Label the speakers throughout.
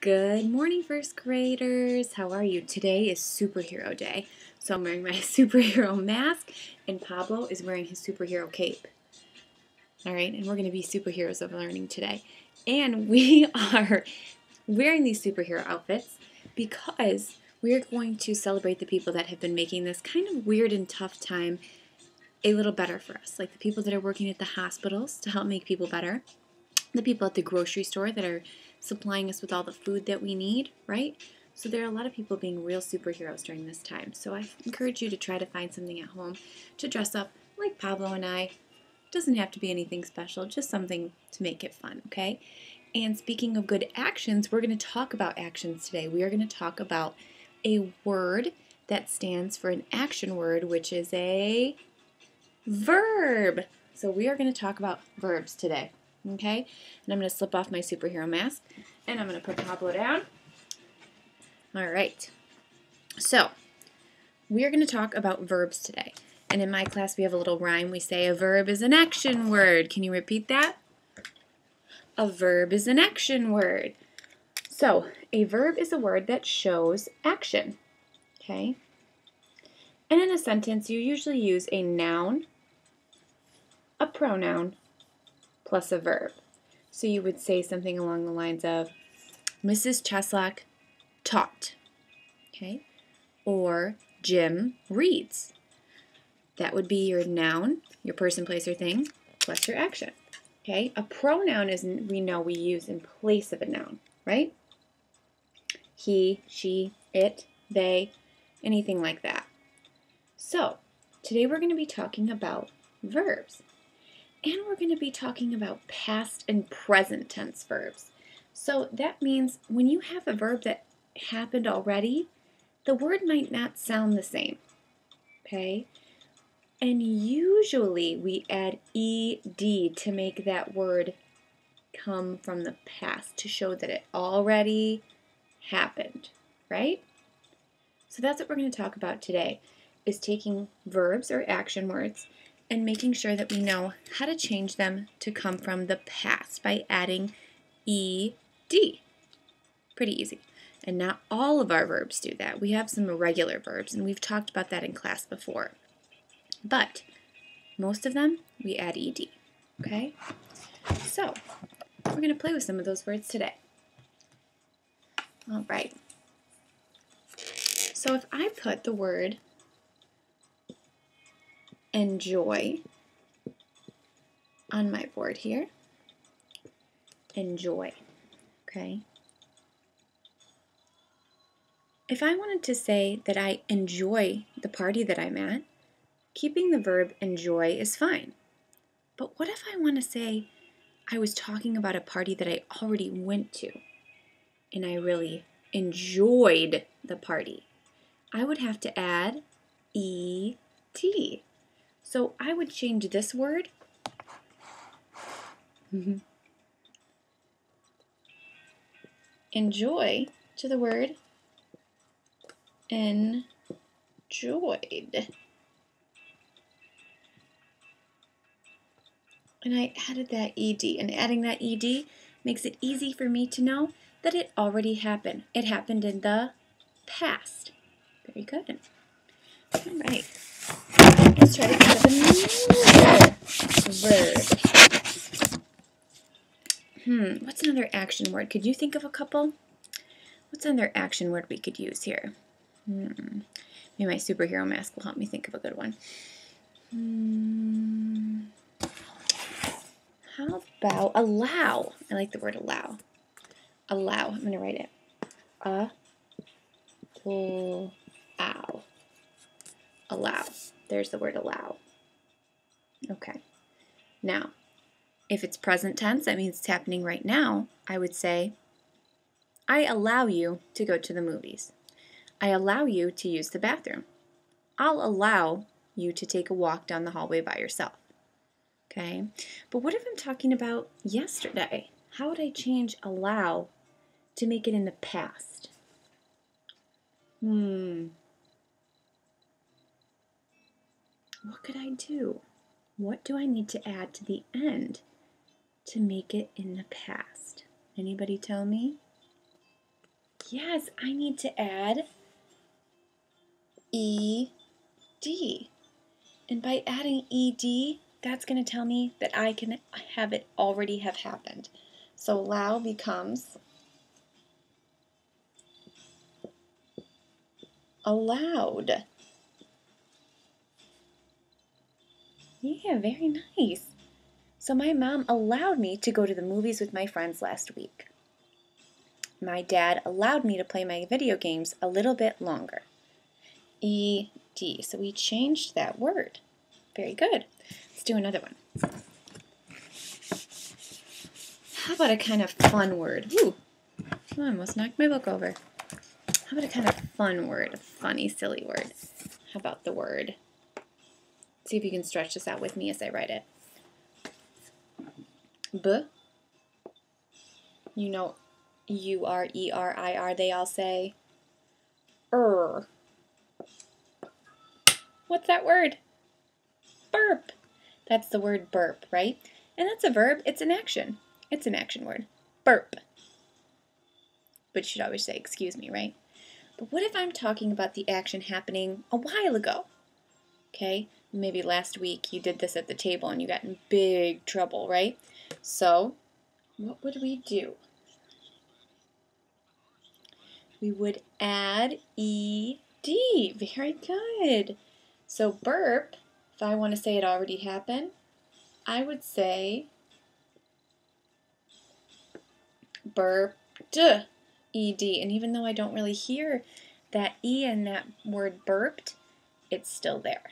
Speaker 1: Good morning, first graders. How are you? Today is superhero day. So I'm wearing my superhero mask, and Pablo is wearing his superhero cape. All right, and we're going to be superheroes of learning today. And we are wearing these superhero outfits because we're going to celebrate the people that have been making this kind of weird and tough time a little better for us, like the people that are working at the hospitals to help make people better, the people at the grocery store that are supplying us with all the food that we need, right? So there are a lot of people being real superheroes during this time. So I encourage you to try to find something at home to dress up like Pablo and I. It doesn't have to be anything special, just something to make it fun, okay? And speaking of good actions, we're going to talk about actions today. We are going to talk about a word that stands for an action word, which is a verb. So we are going to talk about verbs today. Okay, and I'm going to slip off my superhero mask, and I'm going to put Pablo down. All right, so we are going to talk about verbs today. And in my class, we have a little rhyme. We say a verb is an action word. Can you repeat that? A verb is an action word. So a verb is a word that shows action. Okay, and in a sentence, you usually use a noun, a pronoun, plus a verb. So you would say something along the lines of, Mrs. Cheslock taught, okay? Or Jim reads. That would be your noun, your person, place, or thing, plus your action, okay? A pronoun is, we know we use in place of a noun, right? He, she, it, they, anything like that. So today we're going to be talking about verbs. And we're going to be talking about past and present tense verbs. So that means when you have a verb that happened already, the word might not sound the same, okay? And usually we add ed to make that word come from the past to show that it already happened, right? So that's what we're going to talk about today, is taking verbs or action words and making sure that we know how to change them to come from the past by adding ed. Pretty easy. And not all of our verbs do that. We have some irregular verbs, and we've talked about that in class before. But most of them, we add ed, okay? So we're going to play with some of those words today. All right. So if I put the word enjoy on my board here, enjoy, okay? If I wanted to say that I enjoy the party that I'm at, keeping the verb enjoy is fine. But what if I want to say I was talking about a party that I already went to and I really enjoyed the party? I would have to add et. So I would change this word enjoy to the word enjoyed. And I added that ed, and adding that ed makes it easy for me to know that it already happened. It happened in the past. Very good. All right. Let's try to think of another verb. What's another action word? Could you think of a couple? What's another action word we could use here? Maybe my superhero mask will help me think of a good one. How about allow? I like the word allow. Allow. I'm going to write it. Allow. Allow. There's the word allow. Okay. Now, if it's present tense, that means it's happening right now, I would say, I allow you to go to the movies. I allow you to use the bathroom. I'll allow you to take a walk down the hallway by yourself. Okay? But what if I'm talking about yesterday? How would I change allow to make it in the past? What could I do? What do I need to add to the end to make it in the past? Anybody tell me? Yes, I need to add ED. And by adding ED, that's going to tell me that I can have it already have happened. So allow becomes allowed. Yeah, very nice. So my mom allowed me to go to the movies with my friends last week. My dad allowed me to play my video games a little bit longer. ED. So we changed that word. Very good. Let's do another one. How about a kind of fun word? Ooh, I almost knocked my book over. How about a kind of fun word? A funny, silly word. How about the word? See if you can stretch this out with me as I write it. B. You know, U-R-E-R-I-R, they all say. What's that word? Burp. That's the word burp, right? And that's a verb. It's an action. It's an action word. Burp. But you should always say, excuse me, right? But what if I'm talking about the action happening a while ago? Okay? Maybe last week you did this at the table and you got in big trouble, right? So, what would we do? We would add ED. Very good. So burp, if I want to say it already happened, I would say burped, ED. And even though I don't really hear that E in that word burped, it's still there.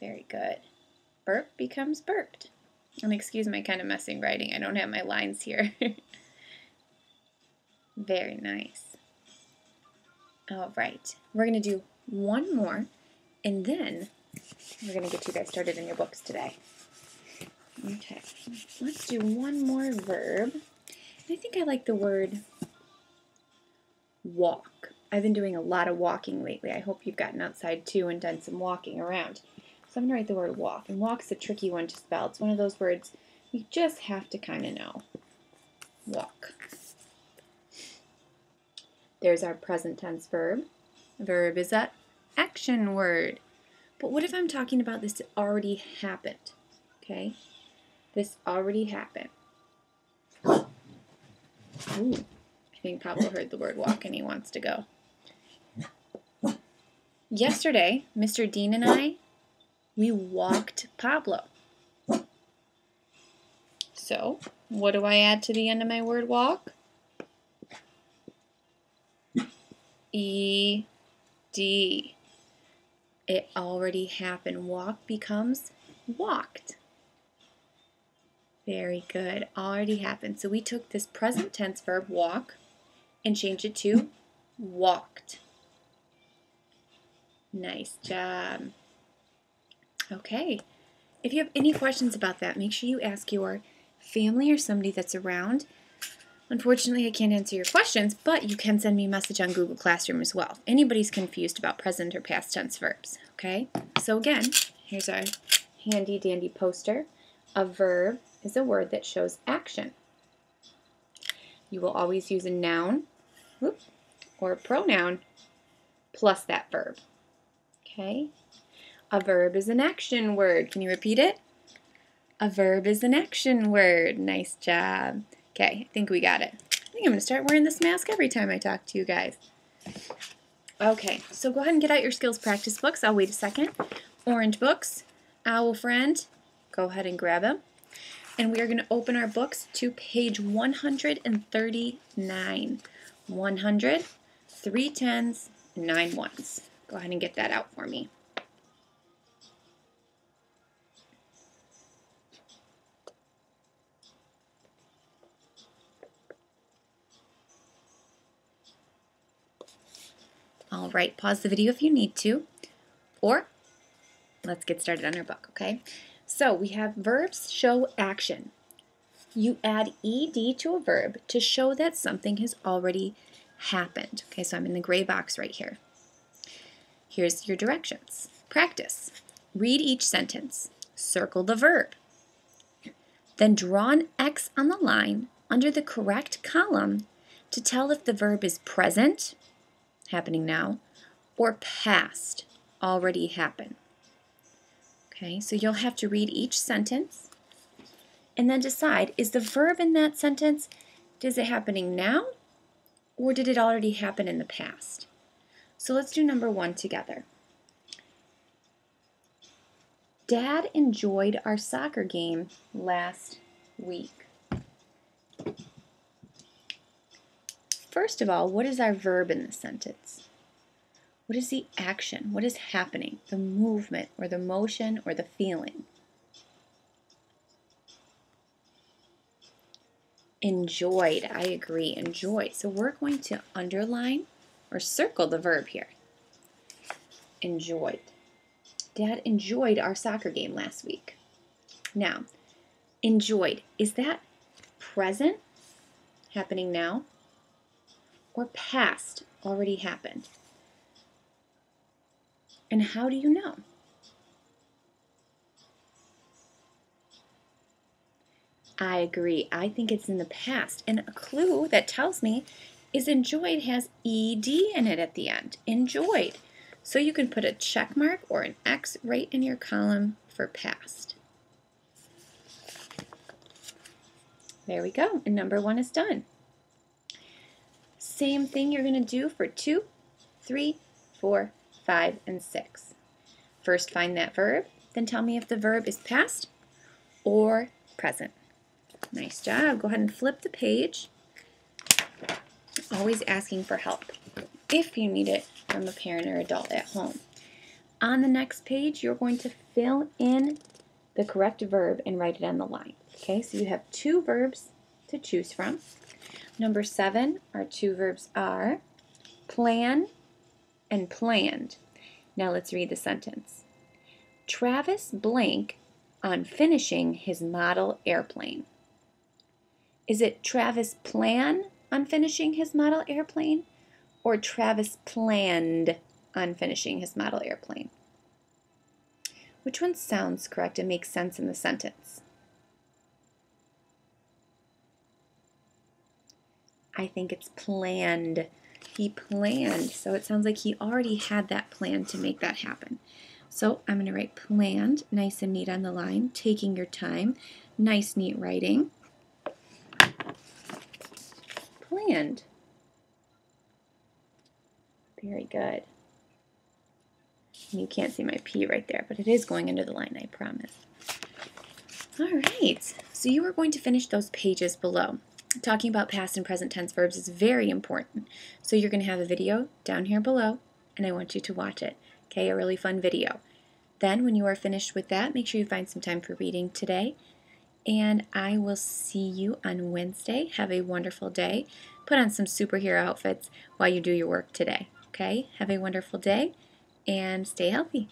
Speaker 1: Very good. Burp becomes burped. And excuse my kind of messy writing. I don't have my lines here. Very nice. All right. We're going to do one more, and then we're going to get you guys started in your books today. Okay. Let's do one more verb. I think I like the word walk. I've been doing a lot of walking lately. I hope you've gotten outside too and done some walking around. So I'm going to write the word walk. And walk's a tricky one to spell. It's one of those words you just have to kind of know. Walk. There's our present tense verb. Verb is an action word. But what if I'm talking about this already happened? Okay? This already happened. Ooh. I think Pablo heard the word walk and he wants to go. Yesterday, Mr. Dean and I, we walked Pablo. So, what do I add to the end of my word walk? ED. It already happened. Walk becomes walked. Very good. Already happened. So we took this present tense verb, walk, and changed it to walked. Nice job. Okay. If you have any questions about that, make sure you ask your family or somebody that's around. Unfortunately, I can't answer your questions, but you can send me a message on Google Classroom as well. If anybody's confused about present or past tense verbs, okay? So again, here's our handy dandy poster. A verb is a word that shows action. You will always use a noun or a pronoun plus that verb, okay? A verb is an action word. Can you repeat it? A verb is an action word. Nice job. Okay, I think we got it. I think I'm going to start wearing this mask every time I talk to you guys. Okay, so go ahead and get out your skills practice books. I'll wait a second. Orange books, Owl Friend, go ahead and grab them. And we are going to open our books to page 139. 100, 3 10s, 9 1s. Go ahead and get that out for me. All right, pause the video if you need to, or let's get started on our book, okay? So we have verbs show action. You add ED to a verb to show that something has already happened. Okay, so I'm in the gray box right here. Here's your directions. Practice. Read each sentence. Circle the verb. Then draw an X on the line under the correct column to tell if the verb is present, happening now, or past, already happened. Okay, so you'll have to read each sentence and then decide, is the verb in that sentence, is it happening now or did it already happen in the past? So let's do number 1 together. Dad enjoyed our soccer game last week. First of all, what is our verb in the sentence? What is the action? What is happening? The movement or the motion or the feeling? Enjoyed, I agree, enjoyed. So we're going to underline or circle the verb here. Enjoyed. Dad enjoyed our soccer game last week. Now, enjoyed, is that present, happening now, or past, already happened? And how do you know? I agree. I think it's in the past. And a clue that tells me is enjoyed has ed in it at the end. Enjoyed. So you can put a check mark or an X right in your column for past. There we go. And number 1 is done. Same thing you're going to do for 2, 3, 4, 5, and 6. First find that verb, then tell me if the verb is past or present. Nice job. Go ahead and flip the page. Always asking for help if you need it from a parent or adult at home. On the next page, you're going to fill in the correct verb and write it on the line. Okay, so you have 2 verbs to choose from. Number 7, our 2 verbs are plan and planned. Now let's read the sentence. Travis blank on finishing his model airplane. Is it Travis plan on finishing his model airplane or Travis planned on finishing his model airplane? Which one sounds correct and makes sense in the sentence? I think it's planned. He planned, so it sounds like he already had that plan to make that happen. So I'm going to write planned, nice and neat on the line, taking your time, nice neat writing. Planned. Very good. And you can't see my P right there, but it is going under the line, I promise. All right, so you are going to finish those pages below. Talking about past and present tense verbs is very important. So you're going to have a video down here below, and I want you to watch it. Okay, a really fun video. Then when you are finished with that, make sure you find some time for reading today. And I will see you on Wednesday. Have a wonderful day. Put on some superhero outfits while you do your work today. Okay, have a wonderful day and stay healthy.